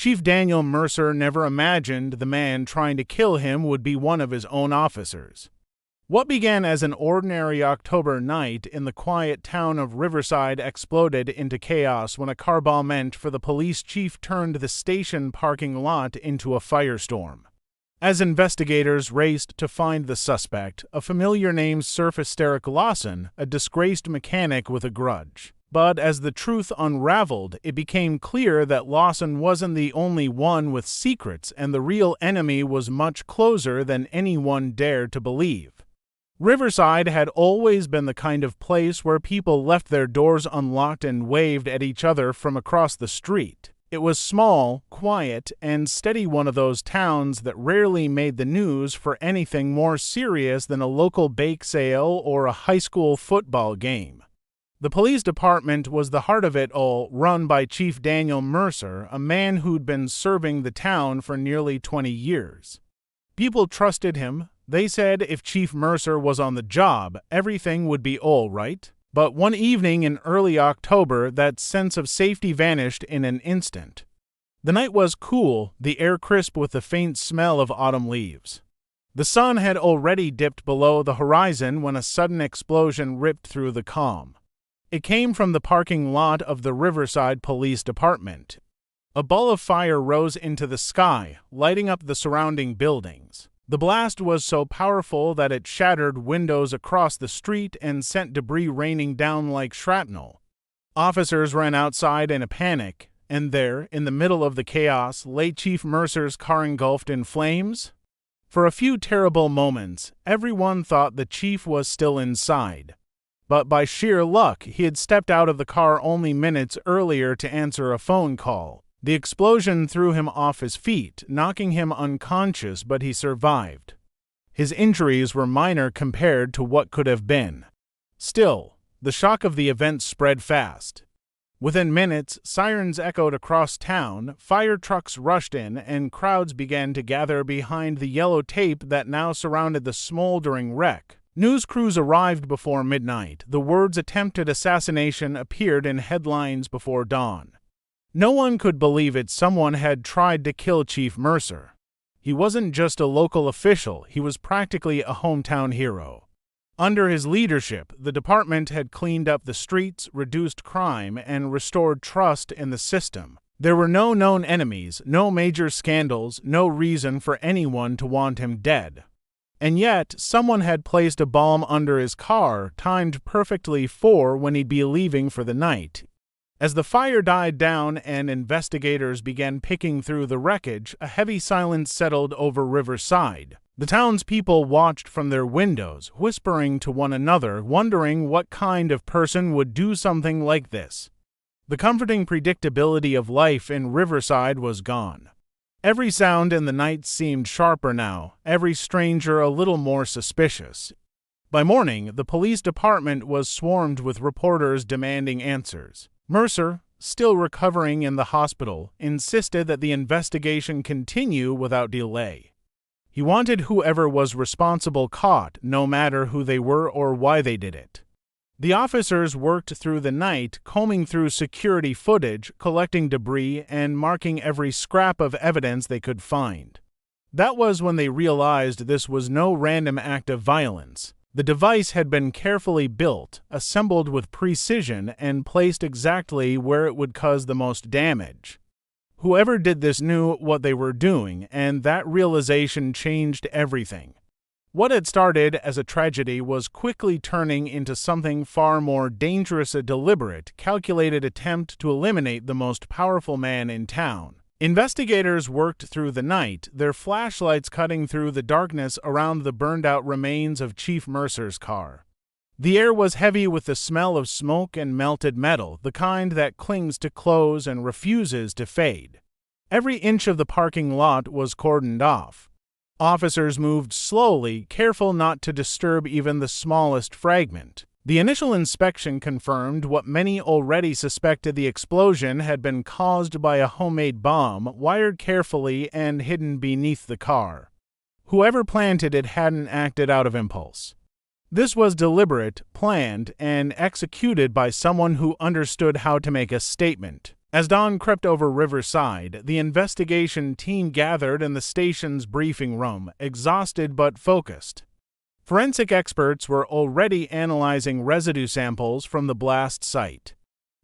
Chief Daniel Mercer never imagined the man trying to kill him would be one of his own officers. What began as an ordinary October night in the quiet town of Riverside exploded into chaos when a car bomb meant for the police chief turned the station parking lot into a firestorm. As investigators raced to find the suspect, a familiar name surfaced: Eric Lawson, a disgraced mechanic with a grudge. But as the truth unraveled, it became clear that Lawson wasn't the only one with secrets, and the real enemy was much closer than anyone dared to believe. Riverside had always been the kind of place where people left their doors unlocked and waved at each other from across the street. It was small, quiet, and steady, one of those towns that rarely made the news for anything more serious than a local bake sale or a high school football game. The police department was the heart of it all, run by Chief Daniel Mercer, a man who'd been serving the town for nearly 20 years. People trusted him. They said if Chief Mercer was on the job, everything would be all right. But one evening in early October, that sense of safety vanished in an instant. The night was cool, the air crisp with the faint smell of autumn leaves. The sun had already dipped below the horizon when a sudden explosion ripped through the calm. It came from the parking lot of the Riverside Police Department. A ball of fire rose into the sky, lighting up the surrounding buildings. The blast was so powerful that it shattered windows across the street and sent debris raining down like shrapnel. Officers ran outside in a panic, and there, in the middle of the chaos, lay Chief Mercer's car engulfed in flames. For a few terrible moments, everyone thought the chief was still inside. But by sheer luck, he had stepped out of the car only minutes earlier to answer a phone call. The explosion threw him off his feet, knocking him unconscious, but he survived. His injuries were minor compared to what could have been. Still, the shock of the event spread fast. Within minutes, sirens echoed across town, fire trucks rushed in, and crowds began to gather behind the yellow tape that now surrounded the smoldering wreck. News crews arrived before midnight. The words "attempted assassination" appeared in headlines before dawn. No one could believe it. Someone had tried to kill Chief Mercer. He wasn't just a local official, he was practically a hometown hero. Under his leadership, the department had cleaned up the streets, reduced crime, and restored trust in the system. There were no known enemies, no major scandals, no reason for anyone to want him dead. And yet, someone had placed a bomb under his car, timed perfectly for when he'd be leaving for the night. As the fire died down and investigators began picking through the wreckage, a heavy silence settled over Riverside. The townspeople watched from their windows, whispering to one another, wondering what kind of person would do something like this. The comforting predictability of life in Riverside was gone. Every sound in the night seemed sharper now, every stranger a little more suspicious. By morning, the police department was swarmed with reporters demanding answers. Mercer, still recovering in the hospital, insisted that the investigation continue without delay. He wanted whoever was responsible caught, no matter who they were or why they did it. The officers worked through the night, combing through security footage, collecting debris, and marking every scrap of evidence they could find. That was when they realized this was no random act of violence. The device had been carefully built, assembled with precision, and placed exactly where it would cause the most damage. Whoever did this knew what they were doing, and that realization changed everything. What had started as a tragedy was quickly turning into something far more dangerous: a deliberate, calculated attempt to eliminate the most powerful man in town. Investigators worked through the night, their flashlights cutting through the darkness around the burned-out remains of Chief Mercer's car. The air was heavy with the smell of smoke and melted metal, the kind that clings to clothes and refuses to fade. Every inch of the parking lot was cordoned off. Officers moved slowly, careful not to disturb even the smallest fragment. The initial inspection confirmed what many already suspected: the explosion had been caused by a homemade bomb, wired carefully and hidden beneath the car. Whoever planted it hadn't acted out of impulse. This was deliberate, planned, and executed by someone who understood how to make a statement. As dawn crept over Riverside, the investigation team gathered in the station's briefing room, exhausted but focused. Forensic experts were already analyzing residue samples from the blast site.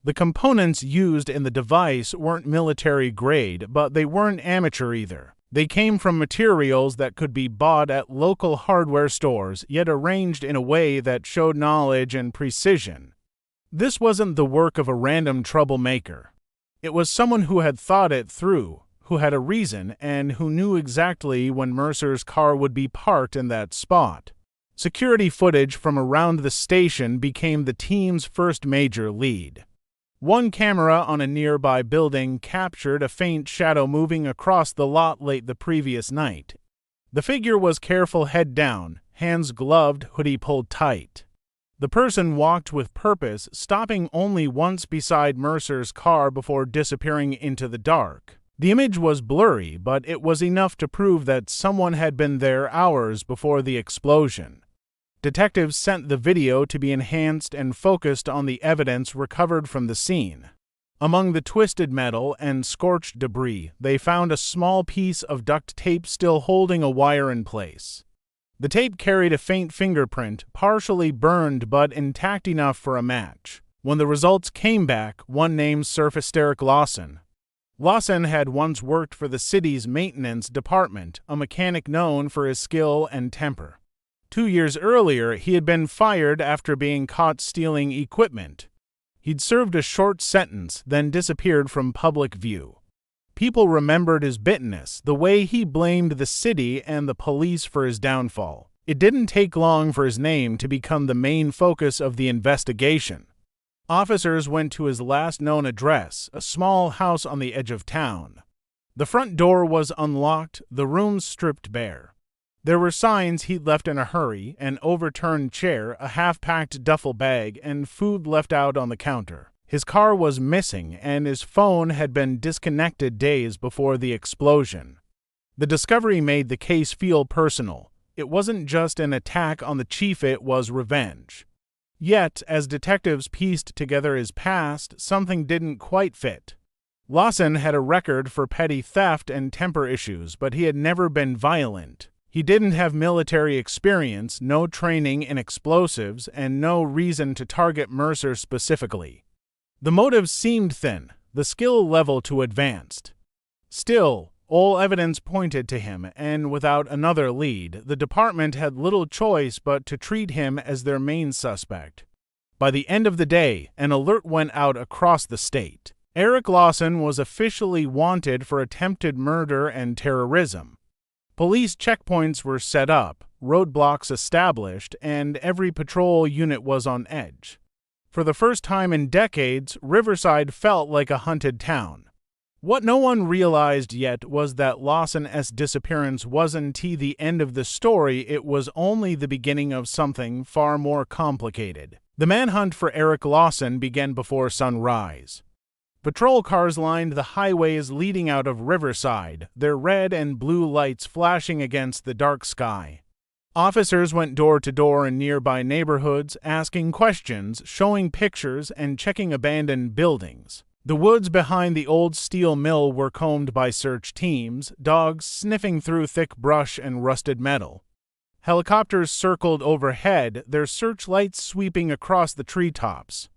The components used in the device weren't military grade, but they weren't amateur either. They came from materials that could be bought at local hardware stores, yet arranged in a way that showed knowledge and precision. This wasn't the work of a random troublemaker. It was someone who had thought it through, who had a reason, and who knew exactly when Mercer's car would be parked in that spot. Security footage from around the station became the team's first major lead. One camera on a nearby building captured a faint shadow moving across the lot late the previous night. The figure was careful, head down, hands gloved, hoodie pulled tight. The person walked with purpose, stopping only once beside Mercer's car before disappearing into the dark. The image was blurry, but it was enough to prove that someone had been there hours before the explosion. Detectives sent the video to be enhanced and focused on the evidence recovered from the scene. Among the twisted metal and scorched debris, they found a small piece of duct tape still holding a wire in place. The tape carried a faint fingerprint, partially burned but intact enough for a match. When the results came back, one name surfaced: Eric Lawson. Lawson had once worked for the city's maintenance department, a mechanic known for his skill and temper. 2 years earlier, he had been fired after being caught stealing equipment. He'd served a short sentence, then disappeared from public view. People remembered his bitterness, the way he blamed the city and the police for his downfall. It didn't take long for his name to become the main focus of the investigation. Officers went to his last known address, a small house on the edge of town. The front door was unlocked, the rooms stripped bare. There were signs he'd left in a hurry: an overturned chair, a half-packed duffel bag, and food left out on the counter. His car was missing, and his phone had been disconnected days before the explosion. The discovery made the case feel personal. It wasn't just an attack on the chief, it was revenge. Yet, as detectives pieced together his past, something didn't quite fit. Lawson had a record for petty theft and temper issues, but he had never been violent. He didn't have military experience, no training in explosives, and no reason to target Mercer specifically. The motives seemed thin, the skill level too advanced. Still, all evidence pointed to him, and without another lead, the department had little choice but to treat him as their main suspect. By the end of the day, an alert went out across the state. Eric Lawson was officially wanted for attempted murder and terrorism. Police checkpoints were set up, roadblocks established, and every patrol unit was on edge. For the first time in decades, Riverside felt like a hunted town. What no one realized yet was that Lawson's disappearance wasn't the end of the story, it was only the beginning of something far more complicated. The manhunt for Eric Lawson began before sunrise. Patrol cars lined the highways leading out of Riverside, their red and blue lights flashing against the dark sky. Officers went door to door in nearby neighborhoods, asking questions, showing pictures, and checking abandoned buildings. The woods behind the old steel mill were combed by search teams, dogs sniffing through thick brush and rusted metal. Helicopters circled overhead, their searchlights sweeping across the treetops.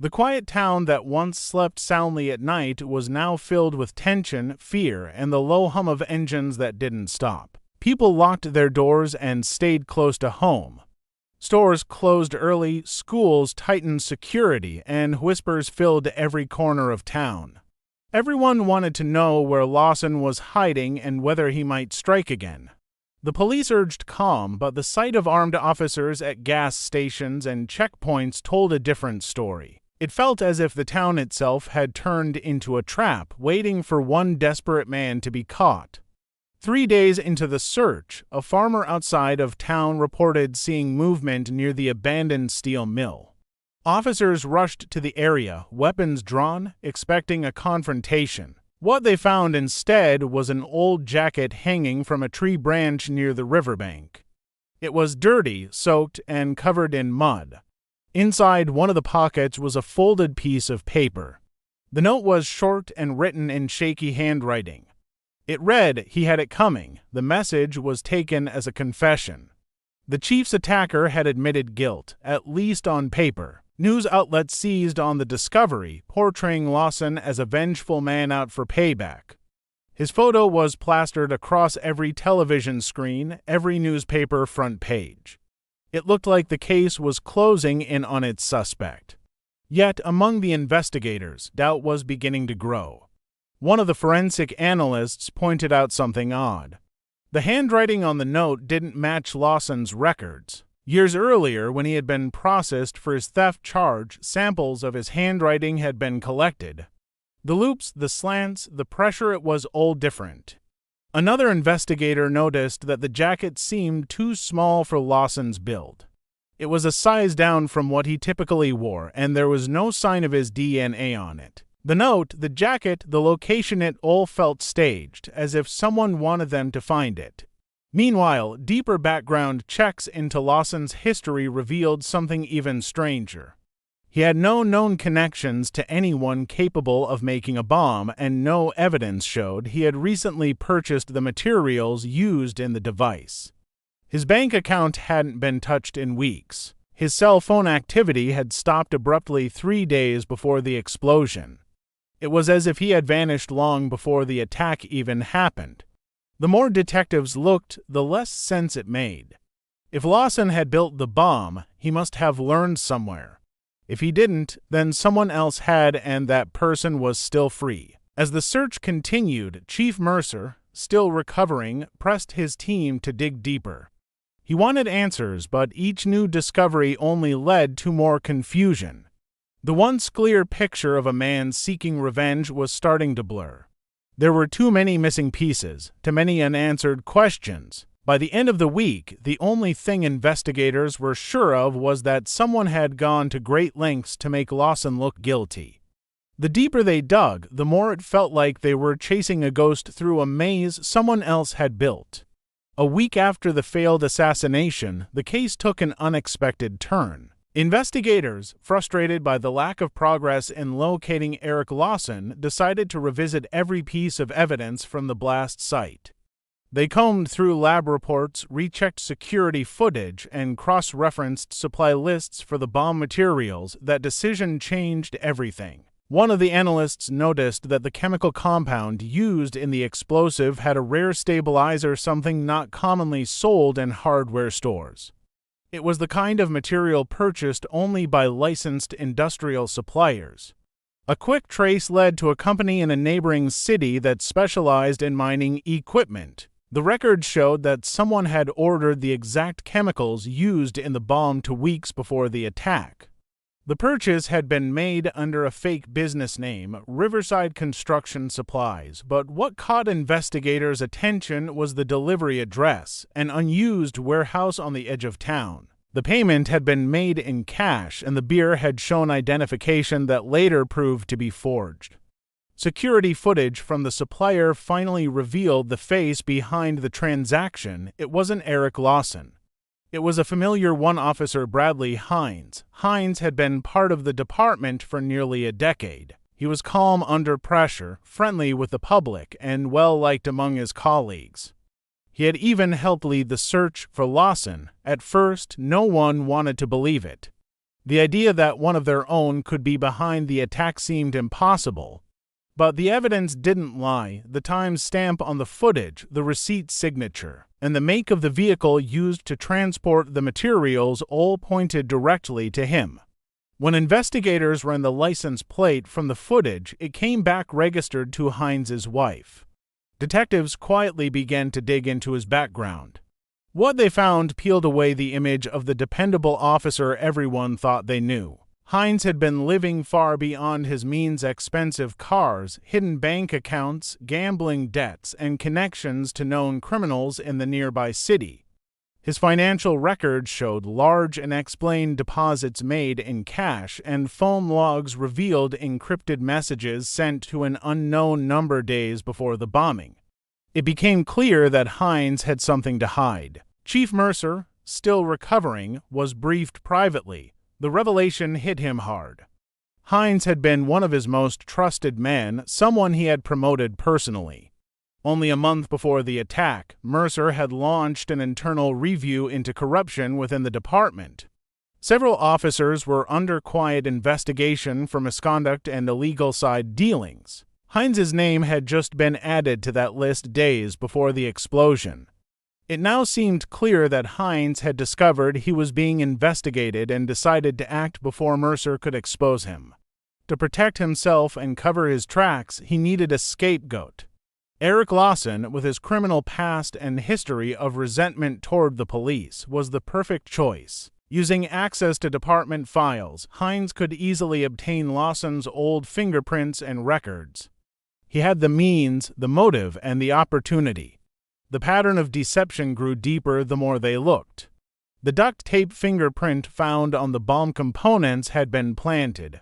The quiet town that once slept soundly at night was now filled with tension, fear, and the low hum of engines that didn't stop. People locked their doors and stayed close to home. Stores closed early, schools tightened security, and whispers filled every corner of town. Everyone wanted to know where Lawson was hiding and whether he might strike again. The police urged calm, but the sight of armed officers at gas stations and checkpoints told a different story. It felt as if the town itself had turned into a trap, waiting for one desperate man to be caught. 3 days into the search, a farmer outside of town reported seeing movement near the abandoned steel mill. Officers rushed to the area, weapons drawn, expecting a confrontation. What they found instead was an old jacket hanging from a tree branch near the riverbank. It was dirty, soaked, and covered in mud. Inside one of the pockets was a folded piece of paper. The note was short and written in shaky handwriting. It read he had it coming. The message was taken as a confession. The chief's attacker had admitted guilt, at least on paper. News outlets seized on the discovery, portraying Lawson as a vengeful man out for payback. His photo was plastered across every television screen, every newspaper front page. It looked like the case was closing in on its suspect. Yet, among the investigators, doubt was beginning to grow. One of the forensic analysts pointed out something odd. The handwriting on the note didn't match Lawson's records. Years earlier, when he had been processed for his theft charge, samples of his handwriting had been collected. The loops, the slants, the pressure, it was all different. Another investigator noticed that the jacket seemed too small for Lawson's build. It was a size down from what he typically wore, and there was no sign of his DNA on it. The note, the jacket, the location, it all felt staged, as if someone wanted them to find it. Meanwhile, deeper background checks into Lawson's history revealed something even stranger. He had no known connections to anyone capable of making a bomb, and no evidence showed he had recently purchased the materials used in the device. His bank account hadn't been touched in weeks. His cell phone activity had stopped abruptly 3 days before the explosion. It was as if he had vanished long before the attack even happened. The more detectives looked, the less sense it made. If Lawson had built the bomb, he must have learned somewhere. If he didn't, then someone else had, and that person was still free. As the search continued, Chief Mercer, still recovering, pressed his team to dig deeper. He wanted answers, but each new discovery only led to more confusion. The once clear picture of a man seeking revenge was starting to blur. There were too many missing pieces, too many unanswered questions. By the end of the week, the only thing investigators were sure of was that someone had gone to great lengths to make Lawson look guilty. The deeper they dug, the more it felt like they were chasing a ghost through a maze someone else had built. A week after the failed assassination, the case took an unexpected turn. Investigators, frustrated by the lack of progress in locating Eric Lawson, decided to revisit every piece of evidence from the blast site. They combed through lab reports, rechecked security footage, and cross-referenced supply lists for the bomb materials. That decision changed everything. One of the analysts noticed that the chemical compound used in the explosive had a rare stabilizer, something not commonly sold in hardware stores. It was the kind of material purchased only by licensed industrial suppliers. A quick trace led to a company in a neighboring city that specialized in mining equipment. The record showed that someone had ordered the exact chemicals used in the bomb 2 weeks before the attack. The purchase had been made under a fake business name, Riverside Construction Supplies, but what caught investigators' attention was the delivery address, an unused warehouse on the edge of town. The payment had been made in cash, and the beer had shown identification that later proved to be forged. Security footage from the supplier finally revealed the face behind the transaction. It wasn't Eric Lawson. It was a familiar one-officer, Bradley Hines. Hines had been part of the department for nearly a decade. He was calm under pressure, friendly with the public, and well-liked among his colleagues. He had even helped lead the search for Lawson. At first, no one wanted to believe it. The idea that one of their own could be behind the attack seemed impossible. But the evidence didn't lie. The time stamp on the footage, the receipt signature, and the make of the vehicle used to transport the materials all pointed directly to him. When investigators ran the license plate from the footage, it came back registered to Hines's wife. Detectives quietly began to dig into his background. What they found peeled away the image of the dependable officer everyone thought they knew. Hines had been living far beyond his means: expensive cars, hidden bank accounts, gambling debts, and connections to known criminals in the nearby city. His financial records showed large and unexplained deposits made in cash, and phone logs revealed encrypted messages sent to an unknown number days before the bombing. It became clear that Hines had something to hide. Chief Mercer, still recovering, was briefed privately. The revelation hit him hard. Hines had been one of his most trusted men, someone he had promoted personally. Only a month before the attack, Mercer had launched an internal review into corruption within the department. Several officers were under quiet investigation for misconduct and illegal side dealings. Hines's name had just been added to that list days before the explosion. It now seemed clear that Hines had discovered he was being investigated and decided to act before Mercer could expose him. To protect himself and cover his tracks, he needed a scapegoat. Eric Lawson, with his criminal past and history of resentment toward the police, was the perfect choice. Using access to department files, Hines could easily obtain Lawson's old fingerprints and records. He had the means, the motive, and the opportunity. The pattern of deception grew deeper the more they looked. The duct tape fingerprint found on the bomb components had been planted.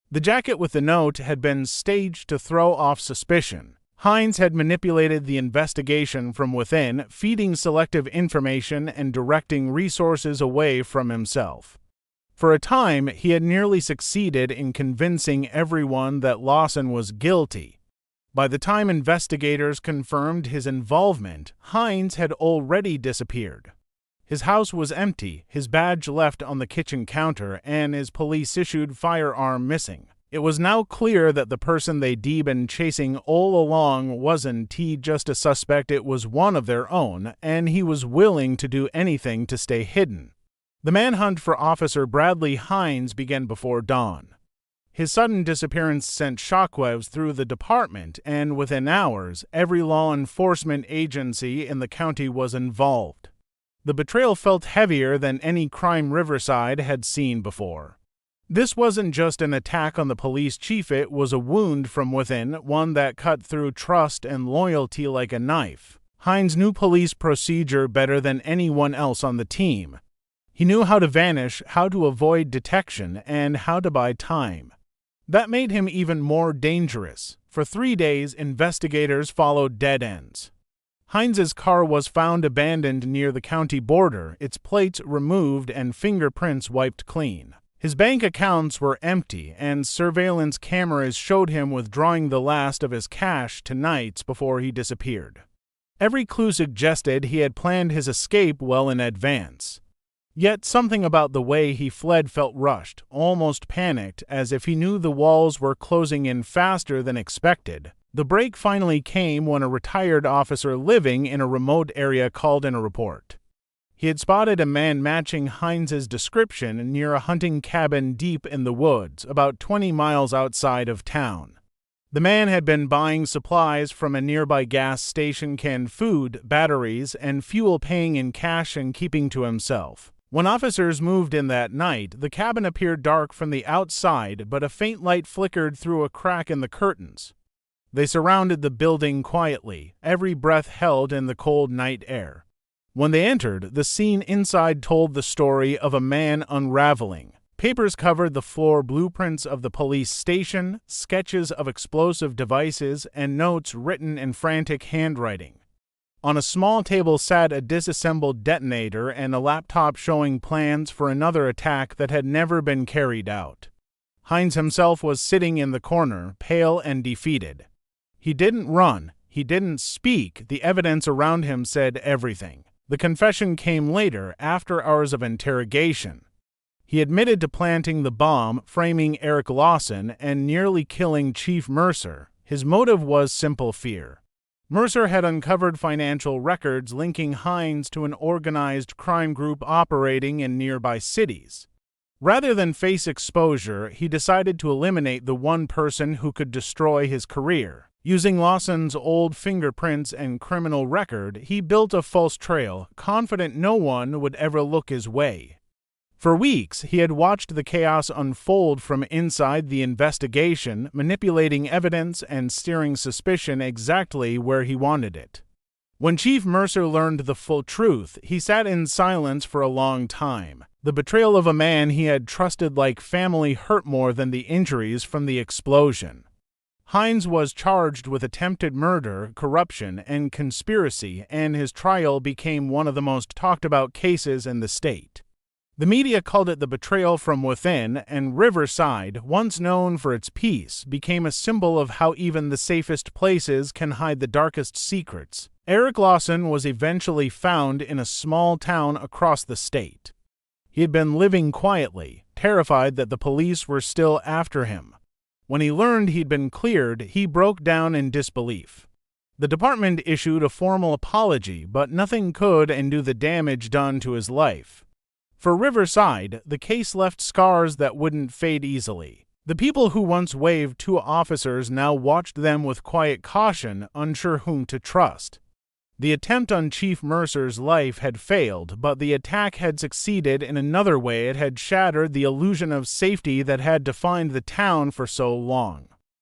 The jacket with the note had been staged to throw off suspicion. Hines had manipulated the investigation from within, feeding selective information and directing resources away from himself. For a time, he had nearly succeeded in convincing everyone that Lawson was guilty. By the time investigators confirmed his involvement, Hines had already disappeared. His house was empty, his badge left on the kitchen counter, and his police-issued firearm missing. It was now clear that the person they'd been chasing all along wasn't just a suspect, it was one of their own, and he was willing to do anything to stay hidden. The manhunt for Officer Bradley Hines began before dawn. His sudden disappearance sent shockwaves through the department, and within hours, every law enforcement agency in the county was involved. The betrayal felt heavier than any crime Riverside had seen before. This wasn't just an attack on the police chief, it was a wound from within, one that cut through trust and loyalty like a knife. Hines knew police procedure better than anyone else on the team. He knew how to vanish, how to avoid detection, and how to buy time. That made him even more dangerous. For 3 days, investigators followed dead ends. Hines's car was found abandoned near the county border, its plates removed and fingerprints wiped clean. His bank accounts were empty, and surveillance cameras showed him withdrawing the last of his cash to nights before he disappeared. Every clue suggested he had planned his escape well in advance. Yet something about the way he fled felt rushed, almost panicked, as if he knew the walls were closing in faster than expected. The break finally came when a retired officer living in a remote area called in a report. He had spotted a man matching Hines's description near a hunting cabin deep in the woods, about 20 miles outside of town. The man had been buying supplies from a nearby gas station, canned food, batteries, and fuel, paying in cash and keeping to himself. When officers moved in that night, the cabin appeared dark from the outside, but a faint light flickered through a crack in the curtains. They surrounded the building quietly, every breath held in the cold night air. When they entered, the scene inside told the story of a man unraveling. Papers covered the floor, blueprints of the police station, sketches of explosive devices, and notes written in frantic handwriting. On a small table sat a disassembled detonator and a laptop showing plans for another attack that had never been carried out. Hines himself was sitting in the corner, pale and defeated. He didn't run, he didn't speak, the evidence around him said everything. The confession came later, after hours of interrogation. He admitted to planting the bomb, framing Eric Lawson, and nearly killing Chief Mercer. His motive was simple fear. Mercer had uncovered financial records linking Hines to an organized crime group operating in nearby cities. Rather than face exposure, he decided to eliminate the one person who could destroy his career. Using Lawson's old fingerprints and criminal record, he built a false trail, confident no one would ever look his way. For weeks, he had watched the chaos unfold from inside the investigation, manipulating evidence and steering suspicion exactly where he wanted it. When Chief Mercer learned the full truth, he sat in silence for a long time. The betrayal of a man he had trusted like family hurt more than the injuries from the explosion. Hines was charged with attempted murder, corruption, and conspiracy, and his trial became one of the most talked about cases in the state. The media called it the betrayal from within, and Riverside, once known for its peace, became a symbol of how even the safest places can hide the darkest secrets. Eric Lawson was eventually found in a small town across the state. He had been living quietly, terrified that the police were still after him. When he learned he'd been cleared, he broke down in disbelief. The department issued a formal apology, but nothing could undo the damage done to his life. For Riverside, the case left scars that wouldn't fade easily. The people who once waved to officers now watched them with quiet caution, unsure whom to trust. The attempt on Chief Mercer's life had failed, but the attack had succeeded in another way. It had shattered the illusion of safety that had defined the town for so long.